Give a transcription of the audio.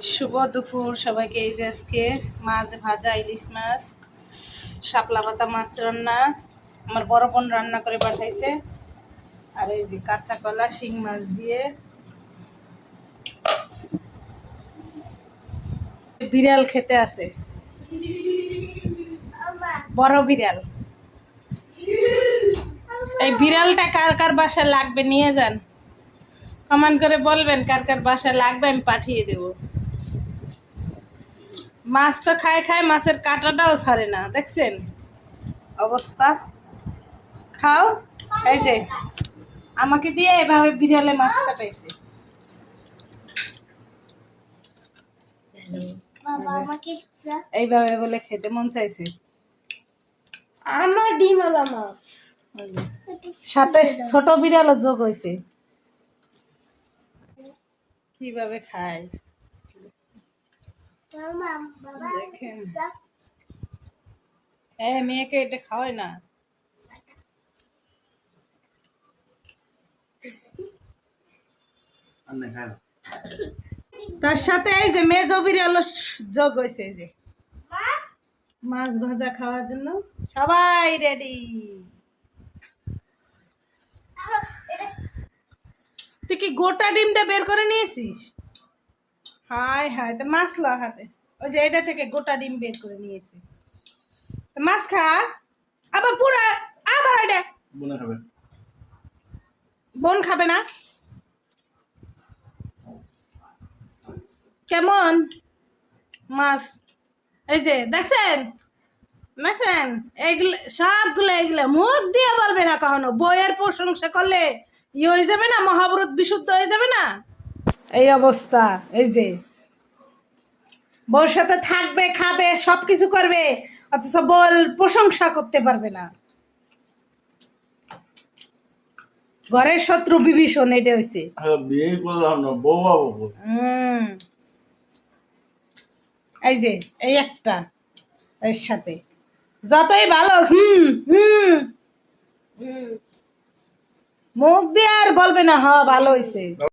শুভ দুপুর সবাইকে। এই যে আজকে মাছ ভাজা, ইলিশ মাছ, শাপলা পাতা মাছ রান্না আমার বড় বোন রান্না করে পাঠাইছে। আর এই যে কাঁচা কলা শিং মাছ দিয়ে। বিড়াল খেতে আছে, বড় বিড়াল। এই বিড়ালটা কার কার বাসায় লাগবে নিয়ে যান, কমেন্ট করে বলবেন কার কার বাসায় লাগবে, আমি পাঠিয়ে দেব। মাছ তো খায় খায়, মাছের কাঁটাটাও ছাড়ে না, দেখছেন অবস্থা। খাও। এই যে আমাকে দিয়ে এভাবে বিড়ালে মাছ কাটাইছে। এইভাবে বলে খেতে মন চাইছে। আমার ডিমওয়ালা মাছ, সাথে ছোট বিড়ালও যোগ হয়েছে। কিভাবে খায় দেখেন। মেয়েকে এটা খাওয়ায় না। তার সাথে এই যে মেজ বিড়ালও যোগ হয়েছে। এই যে মাছ ভাজা খাওয়ার জন্য সবাই রেডি। তুই কি গোটা ডিমটা বের করে নিয়েছিস? হায় হায়, তো মাছ ল হাতে। ওই যে এটা থেকে গোটা ডিম বের করে নিয়েছি। মাছ খা, আবার পুরা, আবার এটা বোন খাবে। বোন খাবে না? কেমন মাছ? এই যে দেখছেন দেখছেন, এইগুলো সবগুলো, এগুলো মুখ দিয়ে বলবে না কখনো। বইয়ের প্রশংসা করলে হয়ে যাবে না, মহাভারত বিশুদ্ধ হয়ে যাবে না। এই অবস্থা। এই যে বউর সাথে থাকবে, খাবে, সবকিছু করবে, অথচ বল প্রশংসা করতে পারবে না। ঘরের শত্রু বিভীষণ, এটা হয়েছে। বিয়ে করলাম না, বউ বাবু। এই যে এই একটা, এর সাথে যতই ভালো মুখ দিয়ে আর বলবে না হ ভালো হয়েছে।